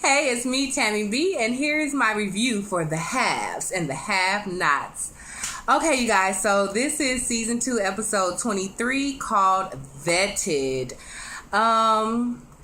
Hey, it's me, Tammy B, and here's my review for The Haves and the Have-Nots. Okay, you guys, so this is season 2, episode 23, called Vetted.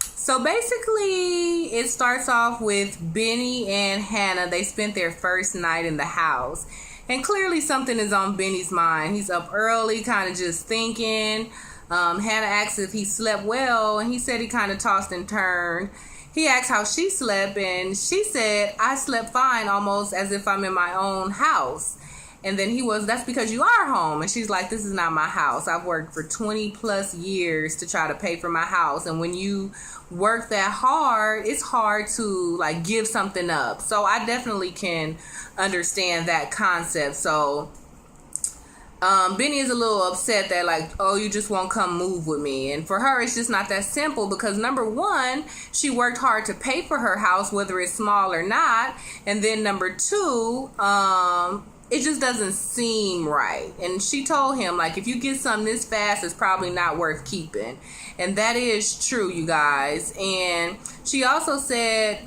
So basically, it starts off with Benny and Hannah. They spent their first night in the house, and clearly something is on Benny's mind. He's up early, kind of just thinking. Hannah asks if he slept well, and he said he kind of tossed and turned. He asked how she slept, and she said, I slept fine, almost as if I'm in my own house. And then that's because you are home. And she's like, this is not my house. I've worked for 20 plus years to try to pay for my house. And when you work that hard, it's hard to like give something up. So I definitely can understand that concept. So Benny is a little upset that like, oh, you just won't come move with me. And for her, it's just not that simple because number one, she worked hard to pay for her house, whether it's small or not. And then number two, it just doesn't seem right. And she told him, like, if you get something this fast, it's probably not worth keeping. And that is true, you guys. And she also said,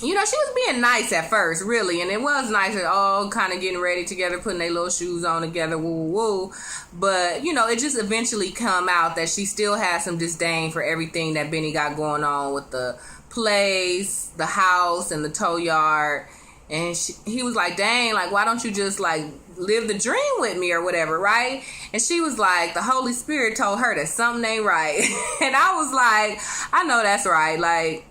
she was being nice at first, really. And it was nice at all, kind of getting ready together, putting their little shoes on together, woo, woo, woo. But, it just eventually come out that she still has some disdain for everything that Benny got going on with the place, the house, and the tow yard. And he was like, dang, like, why don't you just, like, live the dream with me or whatever, right? And she was like, the Holy Spirit told her that something ain't right. And I was like, I know that's right. Like,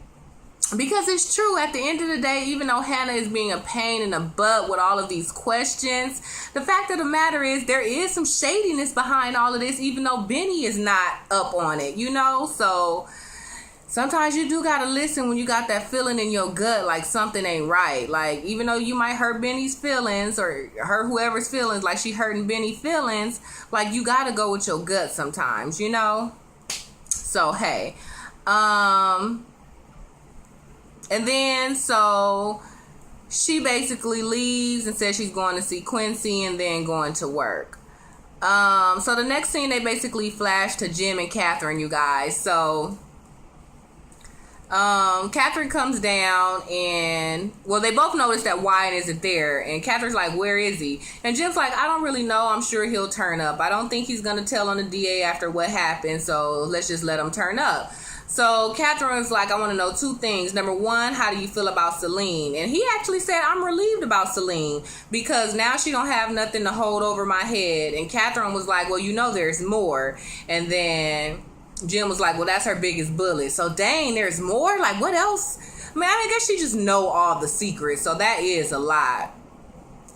because it's true, at the end of the day, even though Hannah is being a pain in the butt with all of these questions, the fact of the matter is there is some shadiness behind all of this, even though Benny is not up on it, So sometimes you do gotta listen when you got that feeling in your gut like something ain't right. Like, even though you might hurt Benny's feelings or hurt whoever's feelings, like she hurting Benny's feelings, like you gotta go with your gut sometimes, So, hey. And then, so she basically leaves and says she's going to see Quincy and then going to work. So the next scene, they basically flash to Jim and Catherine, you guys. So Catherine comes down and, they both notice that Wyatt isn't there. And Catherine's like, where is he? And Jim's like, I don't really know. I'm sure he'll turn up. I don't think he's going to tell on the DA after what happened. So let's just let him turn up. So Catherine's like, I want to know two things. Number one, how do you feel about Celine? And he actually said, I'm relieved about Celine because now she don't have nothing to hold over my head. And Catherine was like, well, there's more. And then Jim was like, well, that's her biggest bullet. So dang, there's more? Like, what else? I guess she just know all the secrets. So that is a lot.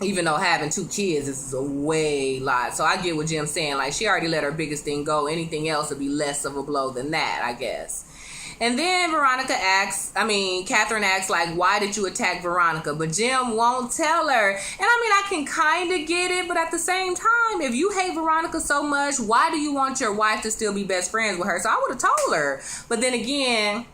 Even though having 2 kids is a way lot. So I get what Jim's saying. Like, she already let her biggest thing go. Anything else would be less of a blow than that, I guess. And then Catherine asks, like, why did you attack Veronica? But Jim won't tell her. And I can kind of get it. But at the same time, if you hate Veronica so much, why do you want your wife to still be best friends with her? So I would have told her. But then again,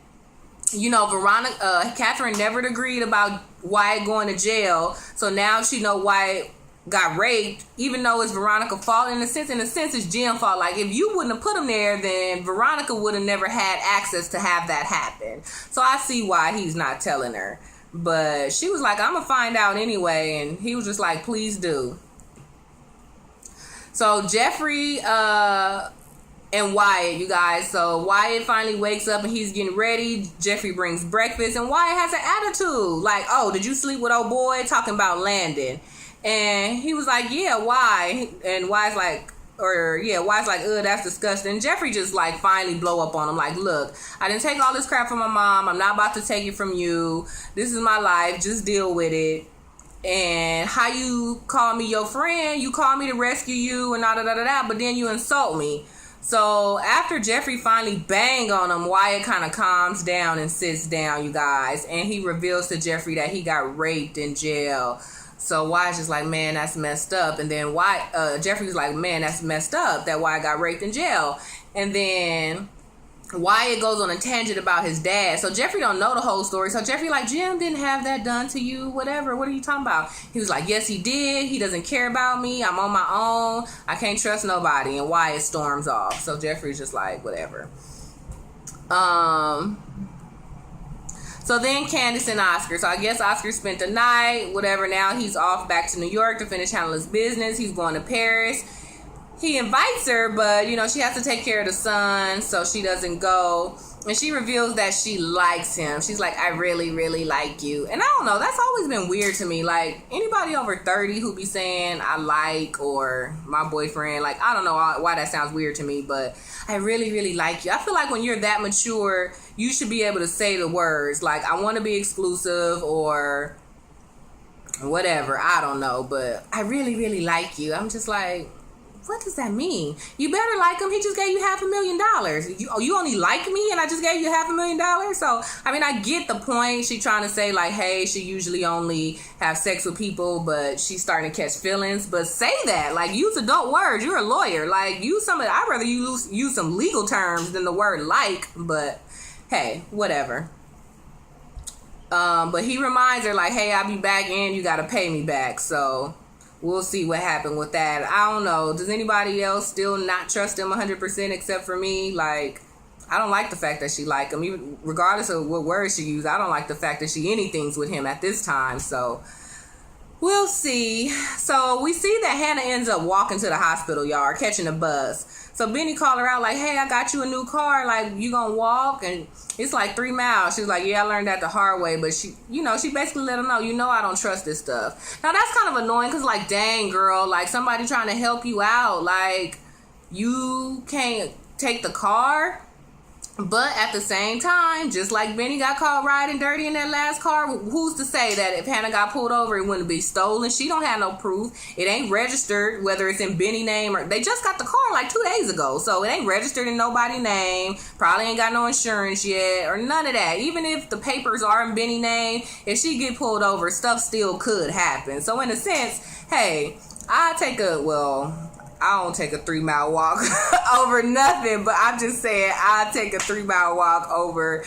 Catherine never agreed about Wyatt going to jail. So now she know Wyatt got raped, even though it's Veronica's fault. In a sense, it's Jim's fault. Like, if you wouldn't have put him there, then Veronica would have never had access to have that happen. So I see why he's not telling her. But she was like, I'm going to find out anyway. And he was just like, please do. So Jeffrey, and Wyatt, you guys. So Wyatt finally wakes up and he's getting ready. Jeffrey brings breakfast and Wyatt has an attitude. Like, oh, did you sleep with old boy? Talking about Landon. And he was like, yeah, why? And Wyatt's like, ugh, that's disgusting. And Jeffrey just like finally blow up on him. Like, look, I didn't take all this crap from my mom. I'm not about to take it from you. This is my life. Just deal with it. And how you call me your friend, you call me to rescue you and da-da-da-da-da, but then you insult me. So after Jeffrey finally banged on him, Wyatt kind of calms down and sits down, you guys. And he reveals to Jeffrey that he got raped in jail. So Wyatt's just like, man, that's messed up. And then Jeffrey's like, man, that's messed up that Wyatt got raped in jail. And then Wyatt goes on a tangent about his dad. So Jeffrey don't know the whole story. So Jeffrey like, Jim didn't have that done to you, whatever. What are you talking about? He was like, yes, he did. He doesn't care about me. I'm on my own. I can't trust nobody. And Wyatt storms off. So Jeffrey's just like, whatever. So then Candace and Oscar. So I guess Oscar spent the night, whatever. Now he's off back to New York to finish handling his business. He's going to Paris. He invites her, but, you know, she has to take care of the son, so she doesn't go. And she reveals that she likes him. She's like, I really, really like you. And I don't know, that's always been weird to me. Like, anybody over 30 who be saying, I like, or my boyfriend, like, I don't know why that sounds weird to me, but I really, really like you. I feel like when you're that mature, you should be able to say the words, like, I want to be exclusive, or whatever. I don't know, but I really, really like you. I'm just like, what does that mean? You better like him. He just gave you $500,000. You only like me and I just gave you $500,000? So, I mean, I get the point. She trying to say, like, hey, she usually only have sex with people, but she's starting to catch feelings. But say that. Like, use adult words. You're a lawyer. Like, use some of I'd rather use some legal terms than the word like. But, hey, whatever. But he reminds her, like, hey, I'll be back and you got to pay me back. So we'll see what happened with that. I don't know. Does anybody else still not trust him 100% except for me? Like, I don't like the fact that she liked him. Even regardless of what words she used, I don't like the fact that she anything's with him at this time. So we'll see. So we see that Hannah ends up walking to the hospital, y'all, or catching a bus. So Benny called her out like, hey, I got you a new car. Like, you gonna walk? And it's like 3 miles. She was like, yeah, I learned that the hard way. But she, you know, she basically let him know, you know, I don't trust this stuff. Now, that's kind of annoying because, like, dang, girl, like, somebody trying to help you out. Like, you can't take the car. But at the same time, just like Benny got caught riding dirty in that last car, who's to say that if Hannah got pulled over, it wouldn't be stolen? She don't have no proof. It ain't registered, whether it's in Benny's name or... They just got the car like 2 days ago, so it ain't registered in nobody's name. Probably ain't got no insurance yet or none of that. Even if the papers are in Benny's name, if she get pulled over, stuff still could happen. So in a sense, hey, I don't take a 3-mile walk over nothing, but I'm just saying I take a 3-mile walk over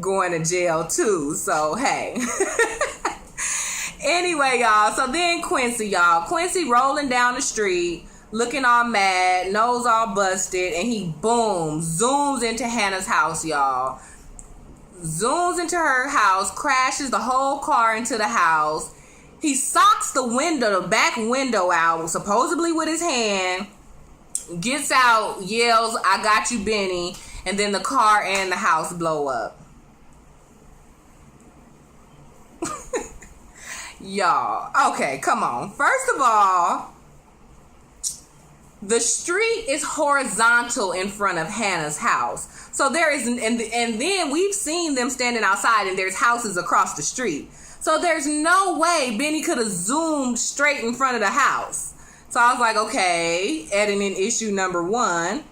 going to jail too. So, hey. Anyway, y'all. So then Quincy rolling down the street, looking all mad, nose all busted, and he, boom, zooms into Hannah's house, y'all. Zooms into her house, crashes the whole car into the house. He socks the back window out, supposedly with his hand, gets out, yells, I got you, Benny, and then the car and the house blow up. Y'all, okay, come on. First of all, the street is horizontal in front of Hannah's house. So there is, and then we've seen them standing outside and there's houses across the street. So there's no way Benny could have zoomed straight in front of the house. So I was like, okay, editing issue number 1.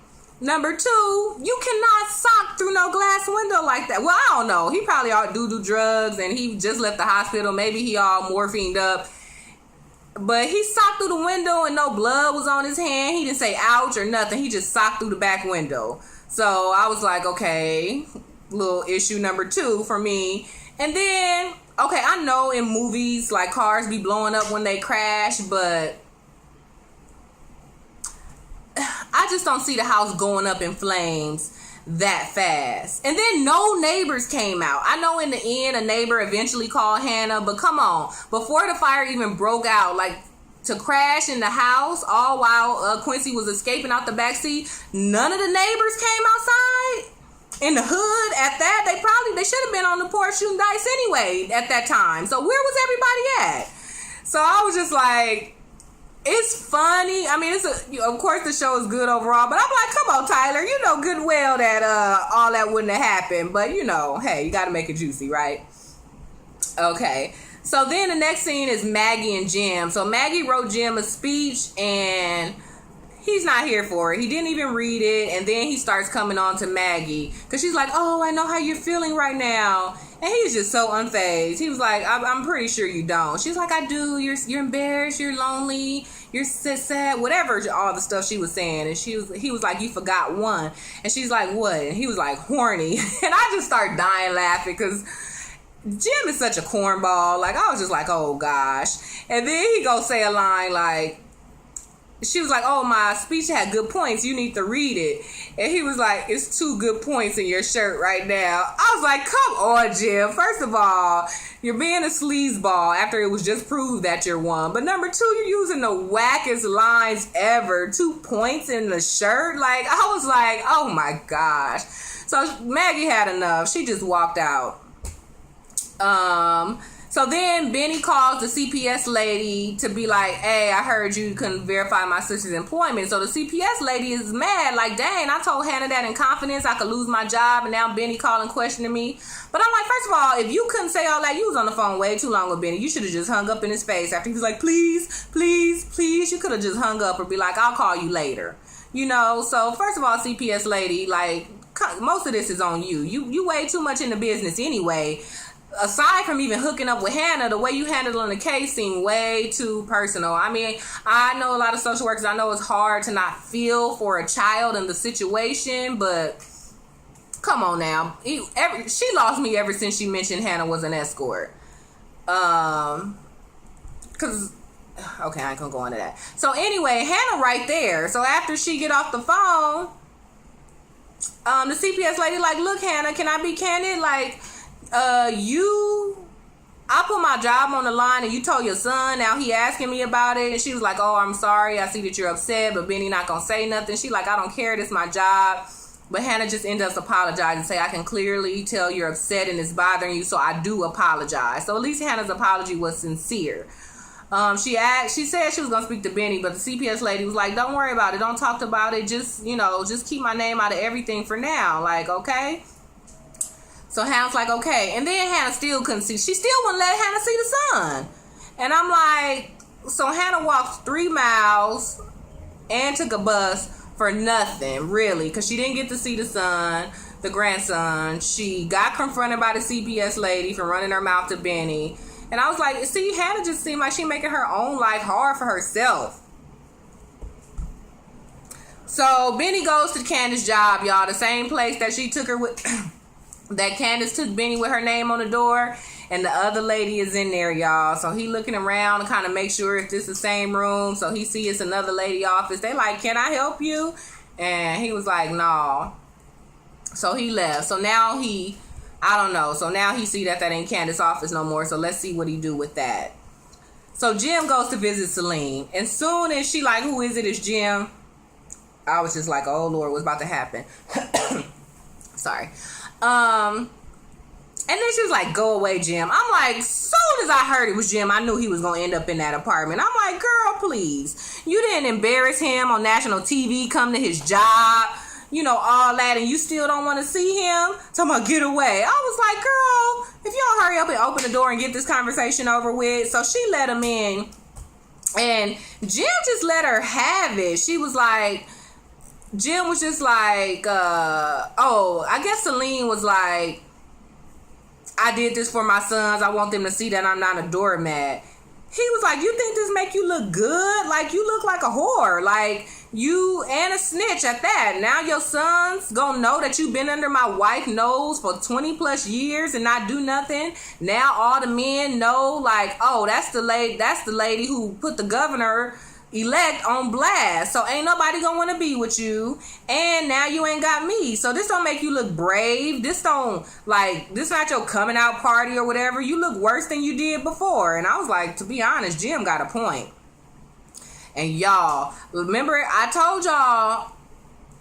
Number 2, you cannot sock through no glass window like that. Well, I don't know. He probably all do drugs and he just left the hospital. Maybe he all morphined up. But he socked through the window and no blood was on his hand. He didn't say ouch or nothing. He just socked through the back window. So I was like, okay, little issue number 2 for me. And then... okay, I know in movies, like, cars be blowing up when they crash, but I just don't see the house going up in flames that fast. And then no neighbors came out. I know in the end, a neighbor eventually called Hannah, but come on. Before the fire even broke out, like, to crash in the house, all while Quincy was escaping out the backseat, none of the neighbors came outside? In the hood at that, they should have been on the porch shooting dice anyway at that time. So where was everybody at? So I was just like, it's funny. I mean, of course the show is good overall, but I'm like, come on, Tyler, you know good well that all that wouldn't have happened. But you know, hey, you got to make it juicy, right? Okay. So then the next scene is Maggie and Jim. So Maggie wrote Jim a speech and he's not here for it. He didn't even read it. And then he starts coming on to Maggie. Because she's like, oh, I know how you're feeling right now. And he's just so unfazed. He was like, I'm pretty sure you don't. She's like, I do. You're embarrassed. You're lonely. You're sad. Whatever, all the stuff she was saying. And he was like, you forgot one. And she's like, what? And he was like, horny. And I just started dying laughing because Jim is such a cornball. Like, I was just like, oh, gosh. And then he go say a line like, she was like, oh, my speech had good points. You need to read it. And he was like, it's 2 good points in your shirt right now. I was like, come on, Jim. First of all, you're being a sleazeball after it was just proved that you're one. But number 2, you're using the wackest lines ever. 2 points in the shirt. Like, I was like, oh my gosh. So Maggie had enough. She just walked out. So then Benny calls the CPS lady to be like, hey, I heard you couldn't verify my sister's employment. So the CPS lady is mad, like, dang, I told Hannah that in confidence I could lose my job, and now Benny calling questioning me. But I'm like, first of all, if you couldn't say all that, you was on the phone way too long with Benny. You should have just hung up in his face after he was like, please, please, please. You could have just hung up or be like, I'll call you later. You know, so first of all, CPS lady, like, most of this is on you. You way too much in the business anyway. Aside from even hooking up with Hannah, the way you handling the case seemed way too personal. I mean, I know a lot of social workers. I know it's hard to not feel for a child in the situation, but come on now. She lost me ever since she mentioned Hannah was an escort. Cause okay, I ain't gonna go into that. So anyway, Hannah right there. So after she get off the phone, the CPS lady like, look, Hannah, can I be candid? Like, I put my job on the line and you told your son, now he asking me about it. And she was like, oh, I'm sorry. I see that you're upset, but Benny not going to say nothing. She like, I don't care. This is my job. But Hannah just ended up apologizing and say, I can clearly tell you're upset and it's bothering you. So I do apologize. So at least Hannah's apology was sincere. She said she was going to speak to Benny, but the CPS lady was like, don't worry about it. Don't talk about it. Just, just keep my name out of everything for now. Like, okay. So Hannah's like, okay. And then Hannah still couldn't see. She still wouldn't let Hannah see the son. And I'm like, so Hannah walked 3 miles and took a bus for nothing, really. Because she didn't get to see the son, the grandson. She got confronted by the CPS lady for running her mouth to Benny. And I was like, see, Hannah just seemed like she making her own life hard for herself. So Benny goes to Candace's job, y'all. The same place that she took her with... that Candace took Benny with her name on the door, and the other lady is in there, y'all. So he looking around to kind of make sure if this is the same room. So he see it's another lady office. They like, can I help you? And he was like, no. So he left. So now I don't know. So now he see that ain't Candace's office no more. So let's see what he do with that. So Jim goes to visit Celine. And soon as she like, who is it? It's Jim. I was just like, oh Lord, what's about to happen? Sorry. And then she was like, go away, Jim. I'm like, soon as I heard it was Jim, I knew he was going to end up in that apartment. I'm like, girl, please. You didn't embarrass him on national TV, come to his job, all that, and you still don't want to see him? Talking about get away. I was like, girl, if you don't hurry up and open the door and get this conversation over with. So she let him in, and Jim just let her have it. She was like, Jim was just like, I guess Celine was like, I did this for my sons. I want them to see that I'm not a doormat. He was like, you think this make you look good? Like, you look like a whore. Like, you and a snitch at that. Now your sons gonna know that you've been under my wife's nose for 20 plus years and not do nothing. Now all the men know, like, oh, that's the lady who put the governor elect on blast. So ain't nobody gonna want to be with you, and now you ain't got me. So this don't make you look brave. This not your coming out party or whatever. You look worse than you did before. And I was like, to be honest, Jim got a point. And y'all, remember I told y'all,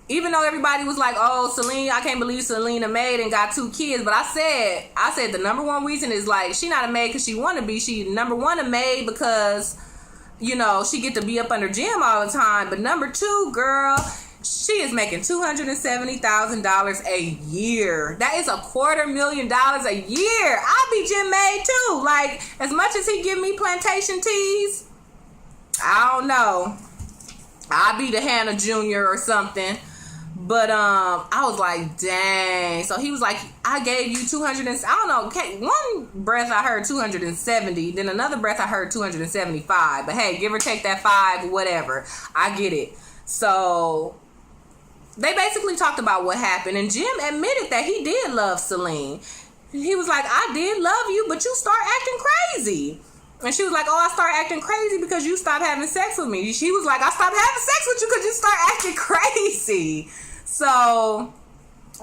even though everybody was like, oh, Celine, I can't believe Selena maid and got 2 kids, but I said the number one reason is like, she not a maid because she want to be. She number one a maid because she get to be up under Jim all the time. But number 2, girl, she is making $270,000 a year. That is $250,000 a year. I'll be Jim maid too. Like, as much as he give me plantation teas, I don't know. I'll be the Hannah Jr. or something. But I was like, dang. So he was like, I gave you 200 and I don't know. Okay, one breath I heard 270, then another breath I heard 275. But hey, give or take that 5, whatever. I get it. So they basically talked about what happened, and Jim admitted that he did love Celine. He was like, I did love you, but you start acting crazy. And she was like, oh, I started acting crazy because you stopped having sex with me. She was like, I stopped having sex with you because you start acting crazy. So,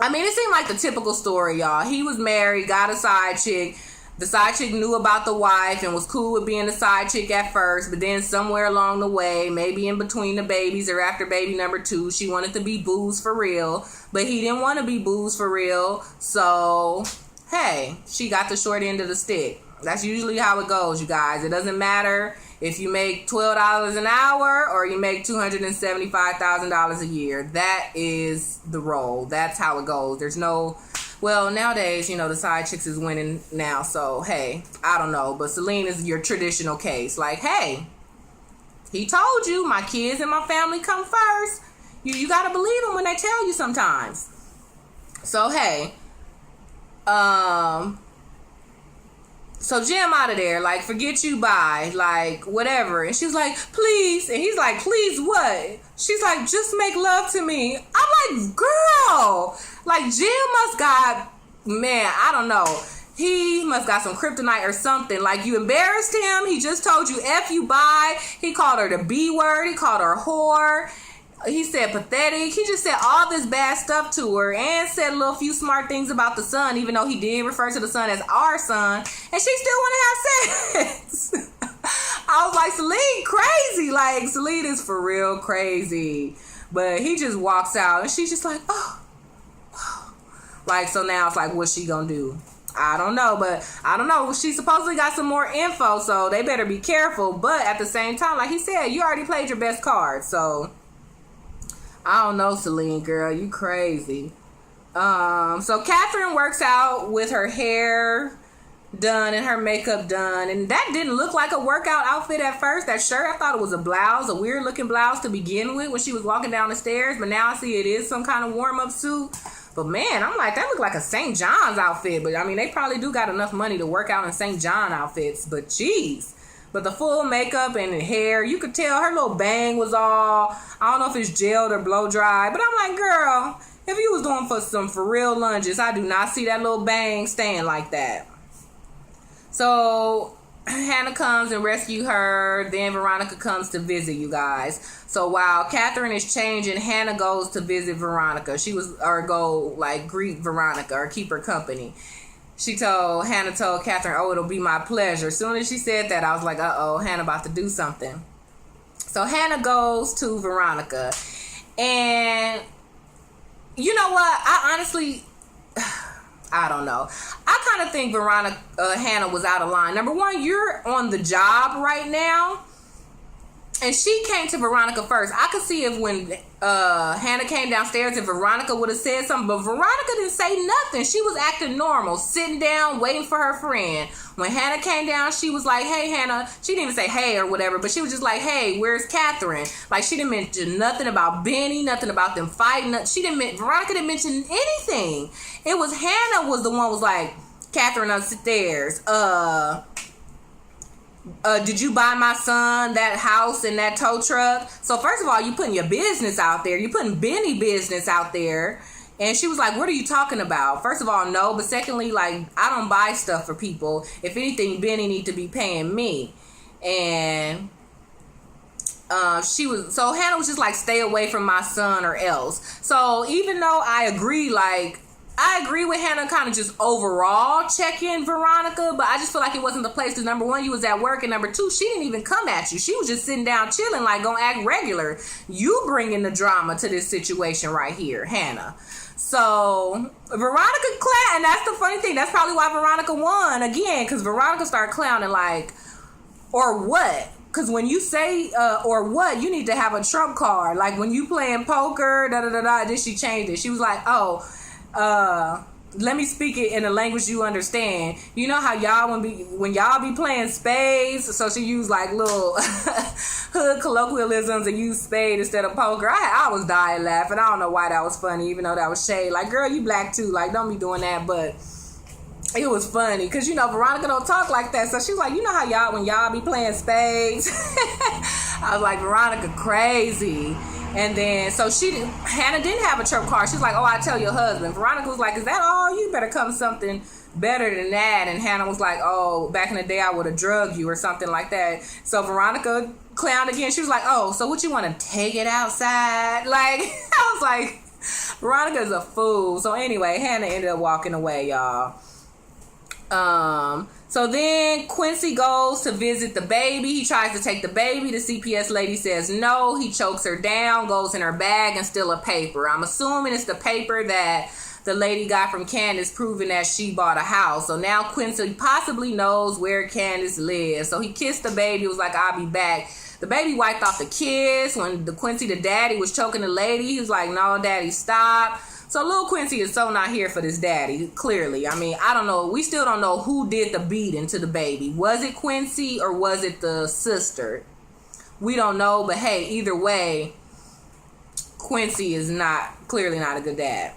I mean, it seemed like the typical story, y'all. He was married, got a side chick. The side chick knew about the wife and was cool with being the side chick at first, but then somewhere along the way, maybe in between the babies or after baby number 2, she wanted to be booze for real, but he didn't want to be booze for real. So, hey, she got the short end of the stick. That's usually how it goes, you guys. It doesn't matter if you make $12 an hour or you make $275,000 a year. That is the role. That's how it goes. There's no... Well, nowadays, you know, the side chicks is winning now. So, hey, I don't know. But Celine is your traditional case. Like, hey, he told you my kids and my family come first. You got to believe them when they tell you sometimes. So, hey, so Jim out of there, like, forget you, bye, like, whatever. And she's like, please. And he's like, please what? She's like, just make love to me. I'm like, girl. Like, Jim must got, man, I don't know. He must got some kryptonite or something. Like, you embarrassed him. He just told you F you, bye. He called her the B word. He called her a whore. He said pathetic. He just said all this bad stuff to her and said a little few smart things about the son, even though he did refer to the son as our son. And she still want to have sex. I was like, Celine crazy. Like, Celine is for real crazy. But he just walks out and she's just like, oh. Like, so now it's like, what's she gonna do? I don't know, but I don't know. She supposedly got some more info, so they better be careful. But at the same time, like he said, you already played your best card, so I don't know, Celine, girl, you crazy. So Catherine works out with her hair done and her makeup done, and that didn't look like a workout outfit at first. That shirt, I thought it was a blouse, a weird looking blouse to begin with when she was walking down the stairs, but now I see it is some kind of warm-up suit. But man, I'm like, that looked like a St. John's outfit. But I mean, they probably do got enough money to work out in St. John outfits. But geez. But the full makeup and the hair, you could tell her little bang was all, I don't know if it's gelled or blow dry. But I'm like, girl, if you was doing for real lunges, I do not see that little bang staying like that. So Hannah comes and rescue her. Then Veronica comes to visit, you guys. So while Catherine is changing, Hannah goes to visit Veronica. Go like greet Veronica or keep her company. Hannah told Catherine, oh, it'll be my pleasure. As soon as she said that, I was like, uh-oh, Hannah about to do something. So Hannah goes to Veronica. And you know what? I honestly, I don't know. I kind of think Hannah was out of line. Number one, you're on the job right now. And she came to Veronica first. I could see if when Hannah came downstairs, if Veronica would have said something. But Veronica didn't say nothing. She was acting normal, sitting down, waiting for her friend. When Hannah came down, she was like, hey, Hannah. She didn't even say hey or whatever, but she was just like, hey, where's Catherine? Like, she didn't mention nothing about Benny, nothing about them fighting. Veronica didn't mention anything. It was Hannah was the one was like, Catherine upstairs, did you buy my son that house and that tow truck? So first of all, you putting your business out there. You putting Benny business out there. And she was like, what are you talking about? First of all, no. But secondly, like, I don't buy stuff for people. If anything, Benny need to be paying me. And so Hannah was just like, stay away from my son or else. So even though I agree with Hannah kind of just overall checking Veronica, but I just feel like it wasn't the place because number one, you was at work, and number two, she didn't even come at you. She was just sitting down chilling, like, gonna act regular. You bringing the drama to this situation right here, Hannah. So Veronica and that's the funny thing. That's probably why Veronica won again, because Veronica started clowning like, or what? Because when you say or what, you need to have a trump card. Like when you playing poker, then she changed it. She was like, oh, let me speak it in a language you understand. You know how y'all when y'all be playing spades, so she used like little hood colloquialisms and used spade instead of poker. I was dying laughing. I don't know why that was funny, even though that was shade. Like, girl, you black too. Like, don't be doing that. But it was funny because, you know, Veronica don't talk like that. So she was like, you know how when y'all be playing spades? I was like, Veronica crazy. And then, so Hannah didn't have a trump card. She's like, oh, I tell your husband. Veronica was like, is that all? You better come something better than that. And Hannah was like, oh, back in the day I would have drugged you or something like that. So Veronica clowned again. She was like, oh, so what, you want to take it outside? Like, I was like, Veronica's a fool. So anyway, Hannah ended up walking away, y'all. So then Quincy goes to visit the baby. He tries to take the baby. The CPS lady says no. He chokes her down, goes in her bag, and steals a paper. I'm assuming it's the paper that the lady got from Candace proving that she bought a house. So now Quincy possibly knows where Candace lives. So he kissed the baby. Was like, I'll be back. The baby wiped off the kiss. When Quincy, the daddy, was choking the lady, he was like, no, daddy, stop. So little Quincy is so not here for this daddy, clearly. I mean, I don't know. We still don't know who did the beating to the baby. Was it Quincy or was it the sister? We don't know. But hey, either way, Quincy is clearly not a good dad.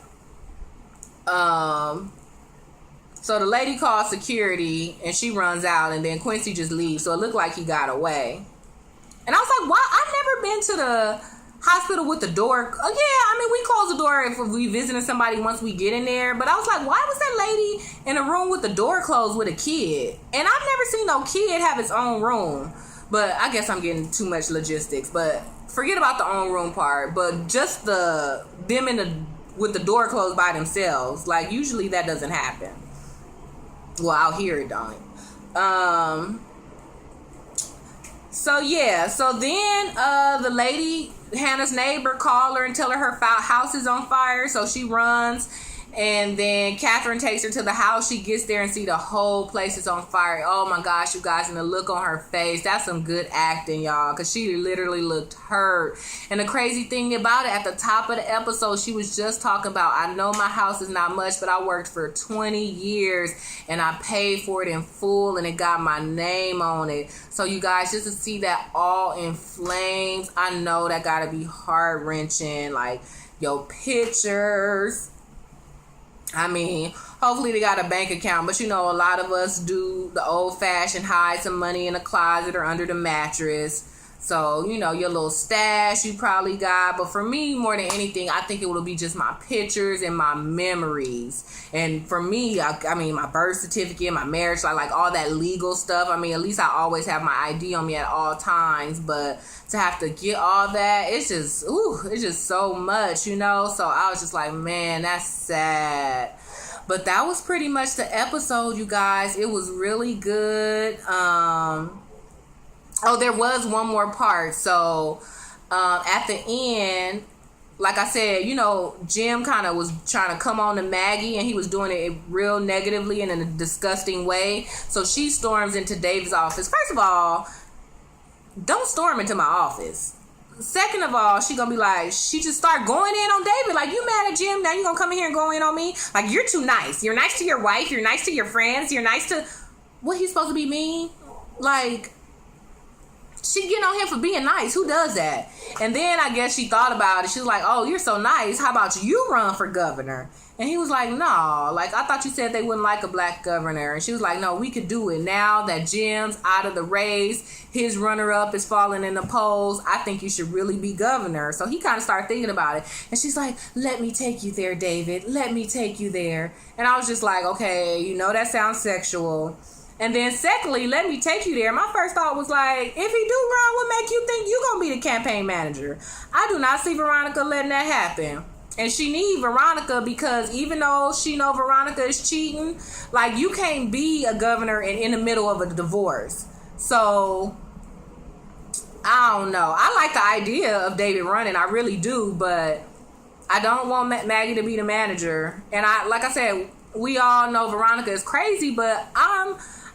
So the lady calls security and she runs out, and then Quincy just leaves. So it looked like he got away. And I was like, why? I've never been to the hospital with the door. Oh, yeah, I mean, we close the door if we visiting somebody once we get in there. But I was like, why was that lady in a room with the door closed with a kid? And I've never seen no kid have its own room. But I guess I'm getting too much logistics. But forget about the own room part. But just them with the door closed by themselves. Like, usually that doesn't happen. Well, out here it don't. So yeah, so then the lady, Hannah's neighbor, called her and tell her house is on fire. So she runs, and then Catherine takes her to the house. She gets there and see the whole place is on fire. Oh my gosh, you guys, and the look on her face, that's some good acting, y'all, because she literally looked hurt. And the crazy thing about it, at the top of the episode, she was just talking about, I know my house is not much, but I worked for 20 years and I paid for it in full and it got my name on it. So you guys, just to see that all in flames, I know that gotta be heart-wrenching. Like, your pictures, I mean, hopefully they got a bank account, but you know, a lot of us do the old-fashioned hide some money in a closet or under the mattress. So, you know, your little stash you probably got. But for me, more than anything, I think it will be just my pictures and my memories. And for me, I mean, my birth certificate, my marriage, like all that legal stuff. I mean, at least I always have my ID on me at all times. But to have to get all that, it's just so much, you know. So I was just like, man, that's sad. But that was pretty much the episode, you guys. It was really good. Oh, there was one more part. So, at the end, like I said, you know, Jim kind of was trying to come on to Maggie, and he was doing it real negatively and in a disgusting way. So she storms into David's office. First of all, don't storm into my office. Second of all, she gonna be like, she just start going in on David. Like, you mad at Jim? Now you gonna come in here and go in on me? Like, you're too nice. You're nice to your wife. You're nice to your friends. You're nice to... What, he's supposed to be mean? Like... She getting on him for being nice. Who does that? And then I guess she thought about it. She was like, oh, you're so nice. How about you run for governor? And he was like, no. Like, I thought you said they wouldn't like a black governor. And she was like, no, we could do it. Now that Jim's out of the race, his runner-up is falling in the polls, I think you should really be governor. So he kind of started thinking about it. And she's like, let me take you there, David. Let me take you there. And I was just like, okay, you know that sounds sexual. And then secondly, let me take you there. My first thought was like, if he do run, what make you think you gonna be the campaign manager? I do not see Veronica letting that happen. And she need Veronica, because even though she know Veronica is cheating, like, you can't be a governor and in the middle of a divorce. So I don't know. I like the idea of David running, I really do, but I don't want Maggie to be the manager. And like I said, we all know Veronica is crazy, but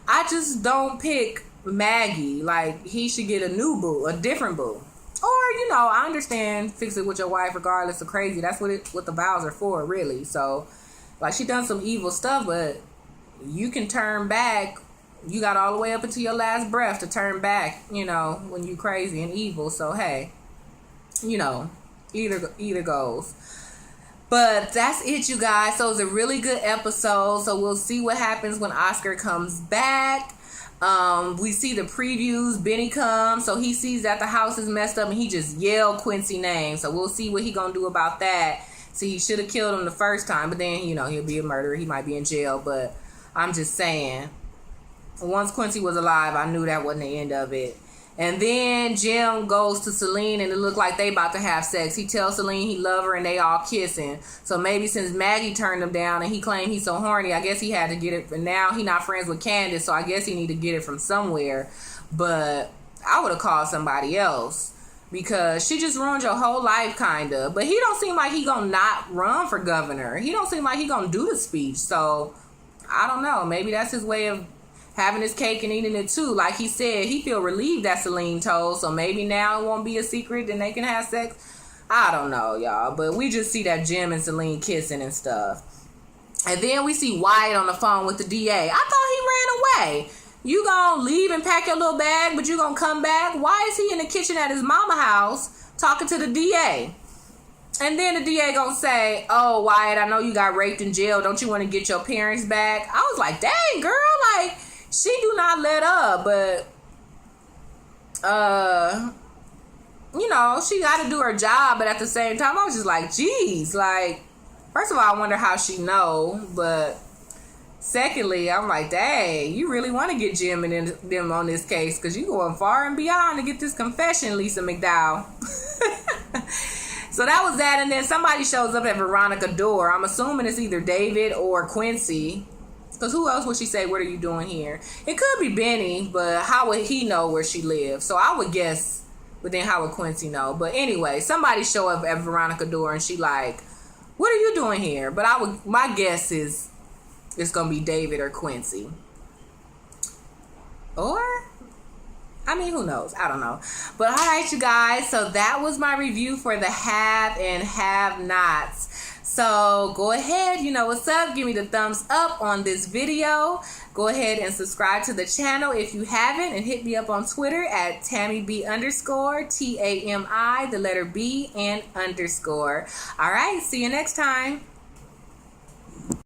I just don't pick Maggie. Like, he should get a new boo, a different boo. Or, you know, I understand, fix it with your wife regardless of crazy. That's what the vows are for, really. So, like, she done some evil stuff, but you can turn back. You got all the way up until your last breath to turn back, you know, when you crazy and evil. So, hey, you know, either goes. But that's it, you guys. So it was a really good episode. So we'll see what happens when Oscar comes back. We see the previews. Benny comes, so he sees that the house is messed up, and he just yelled Quincy name. So we'll see what he gonna do about that. See, he should have killed him the first time, but then, you know, he'll be a murderer. He might be in jail, but I'm just saying, once Quincy was alive, I knew that wasn't the end of it. And then Jim goes to Celine, and it looked like they about to have sex. He tells Celine he love her, and they all kissing. So maybe since Maggie turned him down and he claimed he's so horny, I guess he had to get it. And now he not friends with Candace, so I guess he need to get it from somewhere. But I would have called somebody else, because she just ruined your whole life, kind of. But he don't seem like he gonna not run for governor. He don't seem like he gonna do the speech. So I don't know. Maybe that's his way of having his cake and eating it too. Like he said, he feel relieved that Celine told, so maybe now it won't be a secret and they can have sex. I don't know, y'all, but we just see that Jim and Celine kissing and stuff. And then we see Wyatt on the phone with the DA. I thought he ran away. You gonna leave and pack your little bag, but you gonna come back? Why is he in the kitchen at his mama house talking to the DA? And then the DA gonna say, oh, Wyatt, I know you got raped in jail. Don't you want to get your parents back? I was like, dang, girl, like, she do not let up, but, you know, she got to do her job. But at the same time, I was just like, geez, like, first of all, I wonder how she know. But secondly, I'm like, dang, you really want to get Jim and them on this case, because you going far and beyond to get this confession, Lisa McDowell. So that was that. And then somebody shows up at Veronica door. I'm assuming it's either David or Quincy. Because who else would she say, what are you doing here? It could be Benny, but how would he know where she lives? So I would guess, but then how would Quincy know? But anyway, somebody show up at Veronica door and she like, what are you doing here? But my guess is it's going to be David or Quincy. Or, I mean, who knows? I don't know. But all right, you guys. So that was my review for the have and have nots. So go ahead, you know what's up. Give me the thumbs up on this video. Go ahead and subscribe to the channel if you haven't, and hit me up on Twitter at TamiB_, TAMI, the letter B and underscore. All right, see you next time.